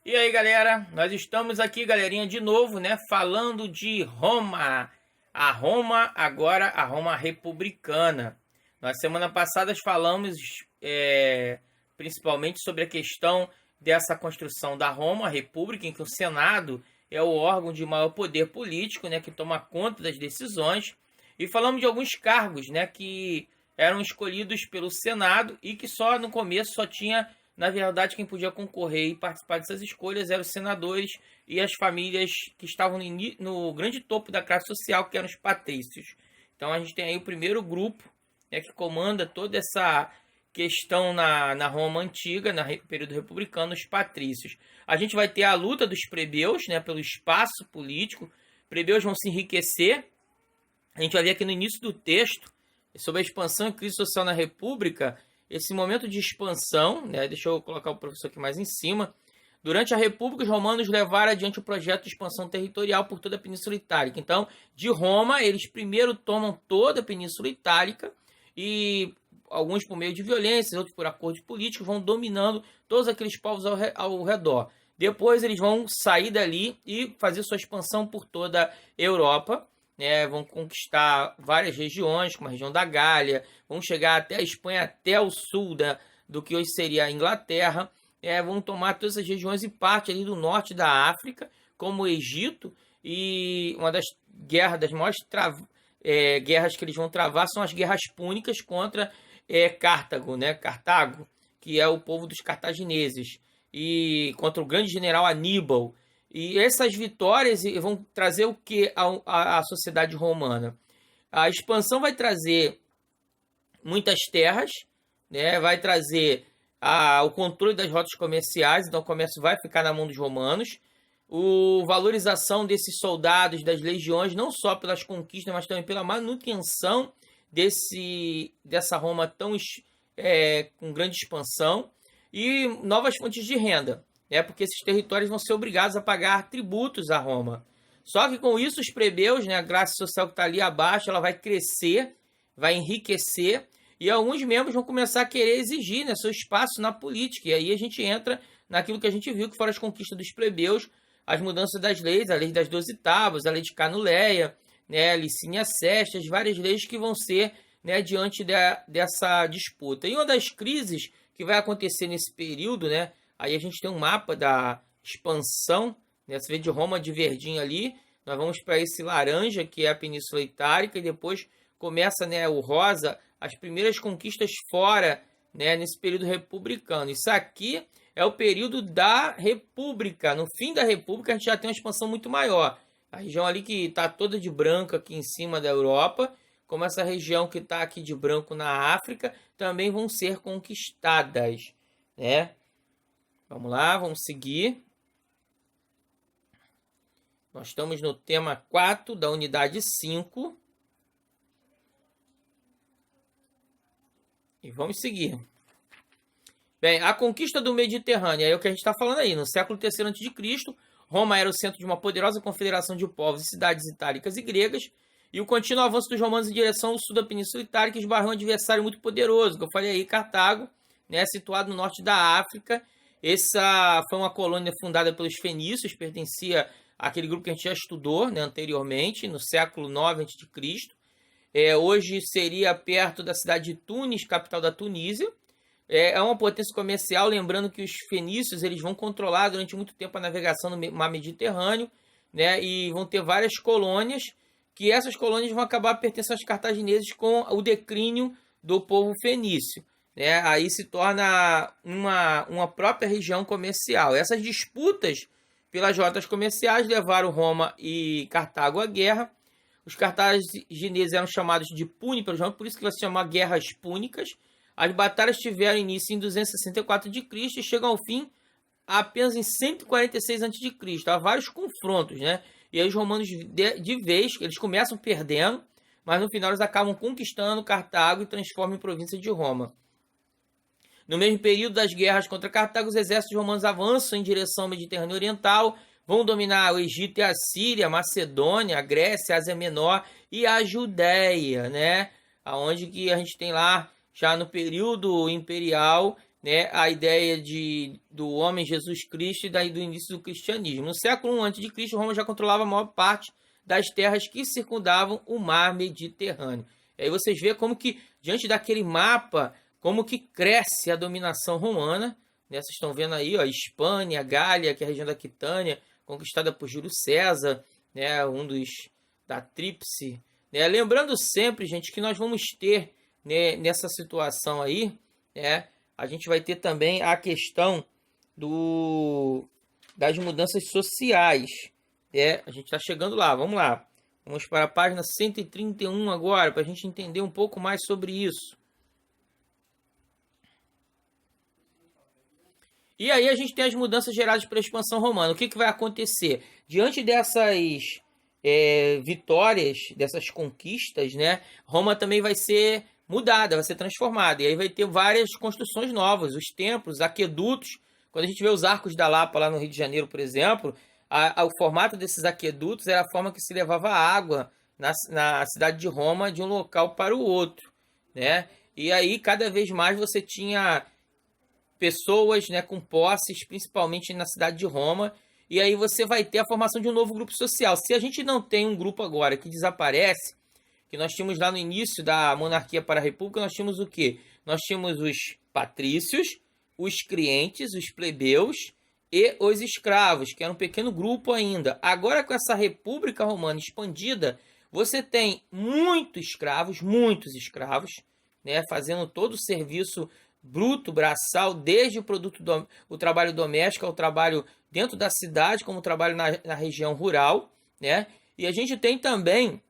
E aí, galera, nós estamos aqui, galerinha, de novo, né, falando de Roma. A Roma, agora a Roma republicana. Na semana passada falamos principalmente sobre a questão dessa construção da Roma, a República, em que o Senado é o órgão de maior poder político, né, que toma conta das decisões. E falamos de alguns cargos, né, que eram escolhidos pelo Senado e que só no começo só tinha, na verdade, quem podia concorrer e participar dessas escolhas eram os senadores e as famílias que estavam no grande topo da classe social, que eram os patrícios. Então a gente tem aí o primeiro grupo, né, que comanda toda essa questão na Roma antiga, no período republicano, os patrícios. A gente vai ter a luta dos plebeus, né, pelo espaço político. Plebeus vão se enriquecer. A gente vai ver aqui no início do texto sobre a expansão e crise social na República, esse momento de expansão, né? Deixa eu colocar o professor aqui mais em cima. Durante a República, os romanos levaram adiante o projeto de expansão territorial por toda a Península Itálica. Então, de Roma, eles primeiro tomam toda a Península Itálica e alguns por meio de violência, outros por acordos políticos, vão dominando todos aqueles povos ao redor. Depois, eles vão sair dali e fazer sua expansão por toda a Europa. Vão conquistar várias regiões, como a região da Gália, vão chegar até a Espanha, até o sul do que hoje seria a Inglaterra, vão tomar todas essas regiões e parte ali do norte da África, como o Egito, e uma das guerras, das maiores guerras que eles vão travar são as guerras púnicas contra Cartago, né? Cartago, que é o povo dos cartagineses, e contra o grande general Aníbal. E essas vitórias vão trazer o que à sociedade romana? A expansão vai trazer muitas terras, né? Vai trazer o controle das rotas comerciais, então o comércio vai ficar na mão dos romanos. A valorização desses soldados, das legiões, não só pelas conquistas, mas também pela manutenção dessa Roma tão com grande expansão. E novas fontes de renda. Porque esses territórios vão ser obrigados a pagar tributos a Roma. Só que com isso os plebeus, né, a classe social que está ali abaixo, ela vai crescer, vai enriquecer, e alguns membros vão começar a querer exigir, né, seu espaço na política. E aí a gente entra naquilo que a gente viu, que foram as conquistas dos plebeus, as mudanças das leis, a lei das 12 tábuas, a lei de Canuleia, né, a Licínia Sesta, as várias leis que vão ser, né, diante dessa disputa. E uma das crises que vai acontecer nesse período, né, aí a gente tem um mapa da expansão, né? Você vê de Roma de verdinho ali. Nós vamos para esse laranja, que é a Península Itálica, e depois começa, né, o rosa, as primeiras conquistas fora, né, nesse período republicano. Isso aqui é o período da República. No fim da República, a gente já tem uma expansão muito maior. A região ali que está toda de branco aqui em cima da Europa, como essa região que está aqui de branco na África, também vão ser conquistadas, né? Vamos lá, vamos seguir. Nós estamos no tema 4 da unidade 5. E vamos seguir. Bem, a conquista do Mediterrâneo, é o que a gente está falando aí. No século III a.C., Roma era o centro de uma poderosa confederação de povos e cidades itálicas e gregas. E o contínuo avanço dos romanos em direção ao sul da Península Itálica esbarrou um adversário muito poderoso, que eu falei aí, Cartago, né, situado no norte da África. Essa foi uma colônia fundada pelos fenícios, pertencia àquele grupo que a gente já estudou, né, anteriormente, no século IX a.C. Hoje seria perto da cidade de Tunis, capital da Tunísia. É uma potência comercial, lembrando que os fenícios eles vão controlar durante muito tempo a navegação no mar Mediterrâneo, né, e vão ter várias colônias, que essas colônias vão acabar pertencendo aos cartagineses com o declínio do povo fenício. Aí se torna uma própria região comercial. Essas disputas pelas rotas comerciais levaram Roma e Cartago à guerra. Os cartagineses eram chamados de Puni pelos romanos, por isso que elas se chamam Guerras Púnicas. As batalhas tiveram início em 264 a.C. e chegam ao fim apenas em 146 a.C. Há vários confrontos, né? E aí os romanos, de vez, eles começam perdendo, mas no final eles acabam conquistando Cartago e transformam em província de Roma. No mesmo período das guerras contra Cartago, os exércitos romanos avançam em direção ao Mediterrâneo Oriental, vão dominar o Egito e a Síria, a Macedônia, a Grécia, a Ásia Menor e a Judéia, né? Onde que a gente tem lá, já no período imperial, né, a ideia do homem Jesus Cristo e do início do cristianismo. No século I a.C., Roma já controlava a maior parte das terras que circundavam o mar Mediterrâneo. E aí vocês veem como que, diante daquele mapa, como que cresce a dominação romana. Né? Vocês estão vendo aí, ó, Hispânia, Gália, que é a região da Aquitânia, conquistada por Júlio César, né, um dos da Tríplice. Né? Lembrando sempre, gente, que nós vamos ter, né, nessa situação aí, né, a gente vai ter também a questão das mudanças sociais. Né? A gente está chegando lá, vamos lá. Vamos para a página 131 agora, para a gente entender um pouco mais sobre isso. E aí a gente tem as mudanças geradas pela expansão romana. O que vai acontecer? Diante dessas vitórias, dessas conquistas, né, Roma também vai ser mudada, vai ser transformada. E aí vai ter várias construções novas, os templos, aquedutos. Quando a gente vê os arcos da Lapa lá no Rio de Janeiro, por exemplo, o formato desses aquedutos era a forma que se levava água na cidade de Roma de um local para o outro. Né? E aí cada vez mais você tinha pessoas, né, com posses, principalmente na cidade de Roma, e aí você vai ter a formação de um novo grupo social. Se a gente não tem um grupo agora que desaparece, que nós tínhamos lá no início da monarquia para a república, nós tínhamos o quê? Nós tínhamos os patrícios, os clientes, os plebeus e os escravos, que era um pequeno grupo ainda. Agora, com essa república romana expandida, você tem muitos escravos, né, fazendo todo o serviço bruto, braçal, desde o trabalho doméstico ao trabalho dentro da cidade, como o trabalho na região rural, né? E a gente tem também,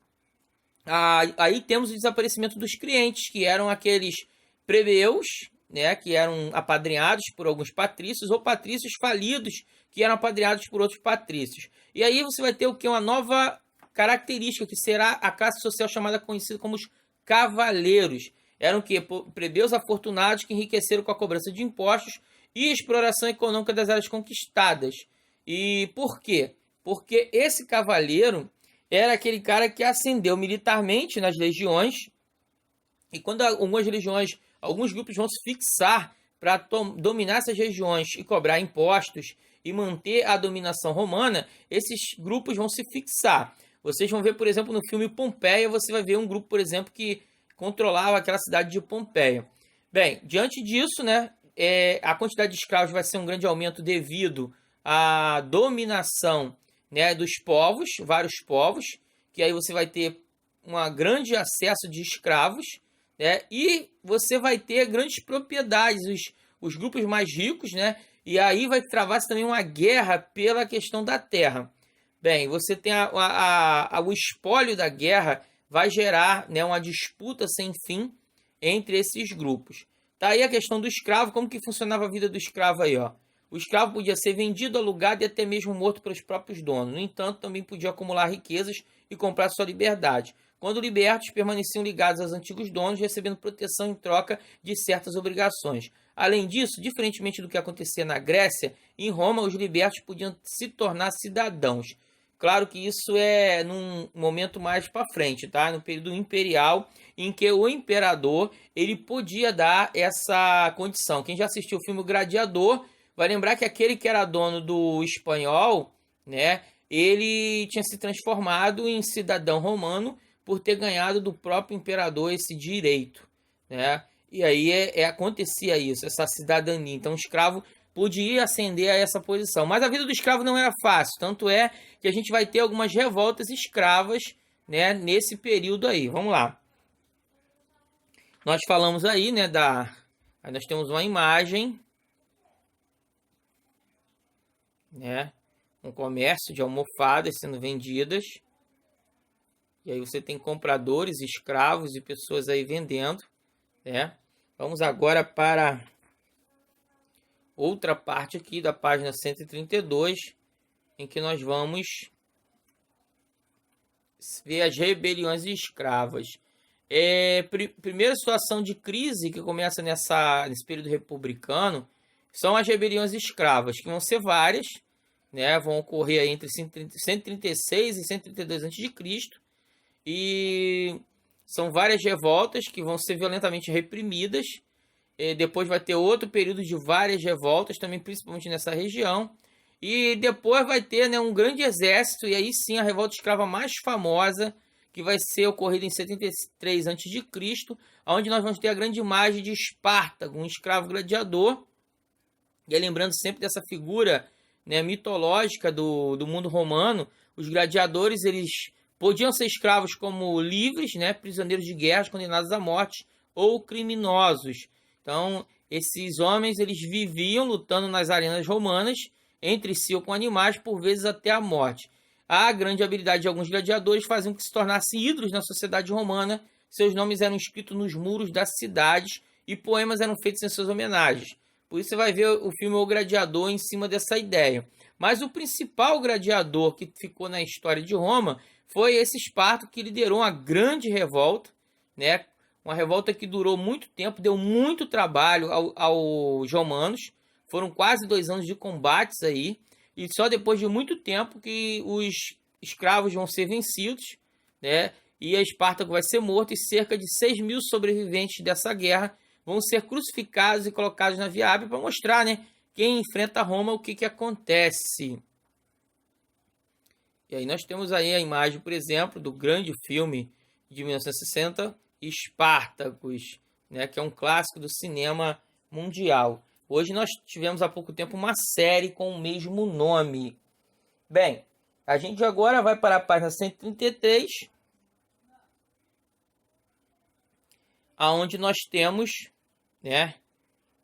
aí temos o desaparecimento dos clientes, que eram aqueles plebeus, né, que eram apadrinhados por alguns patrícios, ou patrícios falidos, que eram apadrinhados por outros patrícios. E aí você vai ter o que? Uma nova característica, que será a classe social conhecida como os cavaleiros. Eram que plebeus afortunados que enriqueceram com a cobrança de impostos e exploração econômica das áreas conquistadas. E por quê? Porque esse cavaleiro era aquele cara que ascendeu militarmente nas legiões, e quando alguns grupos vão se fixar para dominar essas regiões e cobrar impostos e manter a dominação romana, esses grupos vão se fixar. Vocês vão ver, por exemplo, no filme Pompeia, você vai ver um grupo, por exemplo, que controlava aquela cidade de Pompeia. Bem, diante disso, né, a quantidade de escravos vai ser um grande aumento devido à dominação, né, dos povos, vários povos, que aí você vai ter um grande acesso de escravos, né, e você vai ter grandes propriedades, os grupos mais ricos, né, e aí vai travar-se também uma guerra pela questão da terra. Bem, você tem o espólio da guerra, vai gerar, né, uma disputa sem fim entre esses grupos. Tá aí a questão do escravo, como que funcionava a vida do escravo aí, ó. O escravo podia ser vendido, alugado e até mesmo morto pelos próprios donos. No entanto, também podia acumular riquezas e comprar sua liberdade. Quando libertos, permaneciam ligados aos antigos donos, recebendo proteção em troca de certas obrigações. Além disso, diferentemente do que acontecia na Grécia, em Roma, os libertos podiam se tornar cidadãos. Claro que isso é num momento mais para frente, tá? No período imperial, em que o imperador ele podia dar essa condição. Quem já assistiu o filme Gladiador vai lembrar que aquele que era dono do espanhol, né? Ele tinha se transformado em cidadão romano por ter ganhado do próprio imperador esse direito, né? E aí acontecia isso, essa cidadania. Então o escravo podia ascender a essa posição. Mas a vida do escravo não era fácil. Tanto é que a gente vai ter algumas revoltas escravas, né, nesse período aí. Vamos lá. Nós falamos aí, né, aí nós temos uma imagem, né, um comércio de almofadas sendo vendidas. E aí você tem compradores, escravos e pessoas aí vendendo, né? Vamos agora para outra parte aqui da página 132, em que nós vamos ver as rebeliões escravas. Primeira situação de crise que começa nesse período republicano são as rebeliões escravas, que vão ser várias, né? Vão ocorrer aí entre 136 e 132 a.C. E são várias revoltas que vão ser violentamente reprimidas. depois vai ter outro período de várias revoltas, também principalmente nessa região. E depois vai ter, né, um grande exército, e aí sim a revolta escrava mais famosa, que vai ser ocorrida em 73 a.C., onde nós vamos ter a grande imagem de Espartaco, um escravo gladiador. E aí, lembrando sempre dessa figura, né, mitológica do mundo romano, os gladiadores eles podiam ser escravos como livres, né, prisioneiros de guerra condenados à morte, ou criminosos. Então, esses homens eles viviam lutando nas arenas romanas, entre si ou com animais, por vezes até a morte. A grande habilidade de alguns gladiadores faziam que se tornassem ídolos na sociedade romana. Seus nomes eram escritos nos muros das cidades e poemas eram feitos em suas homenagens. Por isso você vai ver o filme O Gladiador em cima dessa ideia. Mas o principal gladiador que ficou na história de Roma foi esse Espartaco, que liderou uma grande revolta, né? Uma revolta que durou muito tempo, deu muito trabalho aos romanos. Foram quase 2 anos de combates aí. E só depois de muito tempo que os escravos vão ser vencidos, né? E a Espartaco vai ser morto, e cerca de 6.000 sobreviventes dessa guerra vão ser crucificados e colocados na Via Ápia para mostrar, né, quem enfrenta Roma, o que acontece. E aí nós temos aí a imagem, por exemplo, do grande filme de 1960, Espartacus, né, que é um clássico do cinema mundial. Hoje nós tivemos há pouco tempo uma série com o mesmo nome. Bem, a gente agora vai para a página 133, aonde nós temos, né,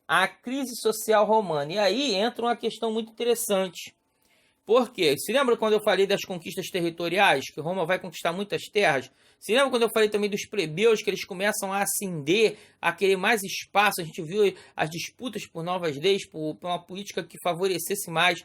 a crise social romana. E aí entra uma questão muito interessante. Por quê? Se lembra quando eu falei das conquistas territoriais, que Roma vai conquistar muitas terras? Se lembra quando eu falei também dos plebeus, que eles começam a ascender, a querer mais espaço? A gente viu as disputas por novas leis, por uma política que favorecesse mais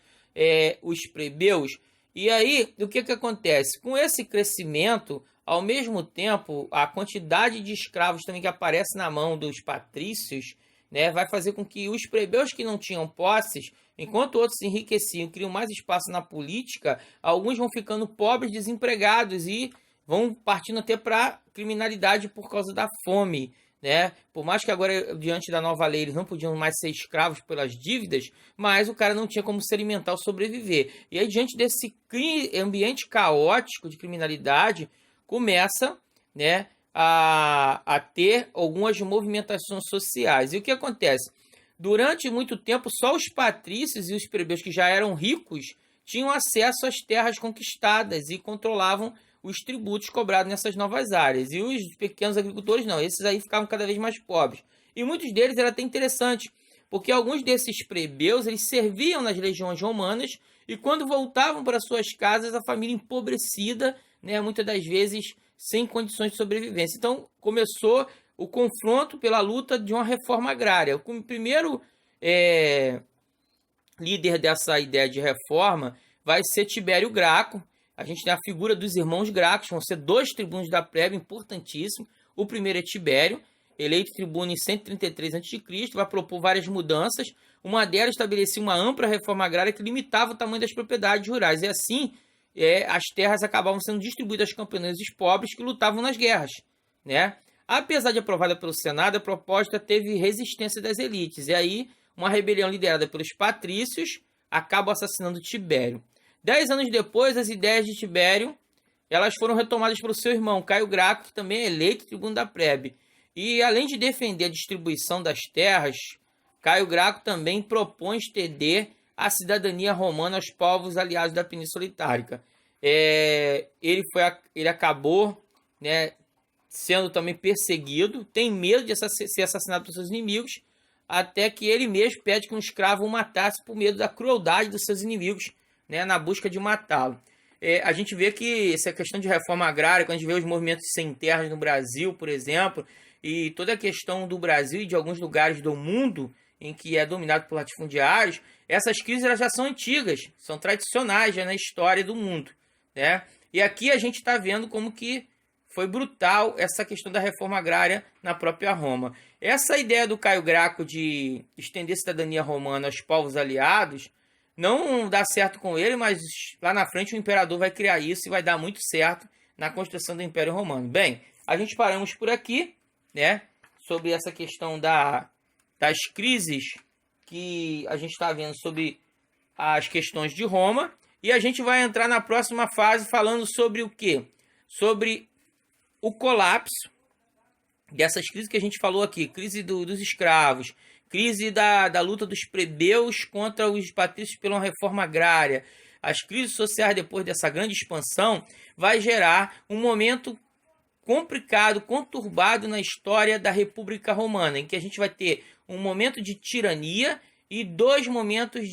os plebeus. E aí, o que acontece? Com esse crescimento, ao mesmo tempo, a quantidade de escravos também que aparece na mão dos patrícios, né, vai fazer com que os plebeus que não tinham posses, enquanto outros se enriqueciam, criam mais espaço na política, alguns vão ficando pobres, desempregados e vão partindo até para criminalidade por causa da fome, né? Por mais que agora, diante da nova lei, eles não podiam mais ser escravos pelas dívidas, mas o cara não tinha como se alimentar ou sobreviver. E aí, diante desse ambiente caótico de criminalidade, começa, né, a ter algumas movimentações sociais. E o que acontece? Durante muito tempo, só os patrícios e os plebeus que já eram ricos tinham acesso às terras conquistadas e controlavam os tributos cobrados nessas novas áreas. E os pequenos agricultores não, esses aí ficavam cada vez mais pobres. E muitos deles era até interessante, porque alguns desses plebeus eles serviam nas legiões romanas e quando voltavam para suas casas, a família empobrecida, né, muitas das vezes sem condições de sobrevivência. Então começou o confronto pela luta de uma reforma agrária. O primeiro líder dessa ideia de reforma vai ser Tibério Graco. A gente tem a figura dos irmãos Gracos, vão ser 2 tribunos da plebe, importantíssimo. O primeiro é Tibério, eleito tribuno em 133 a.C., vai propor várias mudanças. Uma delas estabelecia uma ampla reforma agrária que limitava o tamanho das propriedades rurais. E assim, as terras acabavam sendo distribuídas aos camponeses pobres que lutavam nas guerras, né? Apesar de aprovada pelo Senado, a proposta teve resistência das elites. E aí, uma rebelião liderada pelos patrícios acaba assassinando Tibério. 10 anos depois, as ideias de Tibério elas foram retomadas pelo seu irmão, Caio Graco, que também é eleito tribuno da plebe. E além de defender a distribuição das terras, Caio Graco também propõe estender a cidadania romana aos povos aliados da Península Itálica. Ele acabou, né, sendo também perseguido, tem medo de ser assassinado por seus inimigos, até que ele mesmo pede que um escravo o matasse por medo da crueldade dos seus inimigos, né, na busca de matá-lo. A gente vê que essa questão de reforma agrária, quando a gente vê os movimentos sem terras no Brasil, por exemplo, e toda a questão do Brasil e de alguns lugares do mundo em que é dominado por latifundiários, essas crises elas já são antigas, são tradicionais já na história do mundo, né? E aqui a gente está vendo como que foi brutal essa questão da reforma agrária na própria Roma. Essa ideia do Caio Graco de estender a cidadania romana aos povos aliados não dá certo com ele, mas lá na frente o imperador vai criar isso e vai dar muito certo na construção do Império Romano. Bem, a gente paramos por aqui, né, sobre essa questão da das crises que a gente está vendo sobre as questões de Roma. E a gente vai entrar na próxima fase falando sobre o quê? Sobre o colapso dessas crises que a gente falou aqui. Crise dos escravos, crise da luta dos plebeus contra os patrícios pela reforma agrária. As crises sociais depois dessa grande expansão vai gerar um momento complicado, conturbado na história da República Romana, em que a gente vai ter um momento de tirania e 2 momentos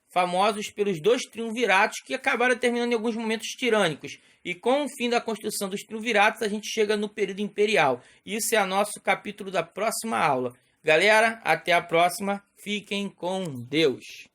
famosos pelos 2 triunviratos, que acabaram terminando em alguns momentos tirânicos. E com o fim da construção dos triunviratos, a gente chega no período imperial. Isso é o nosso capítulo da próxima aula. Galera, até a próxima. Fiquem com Deus.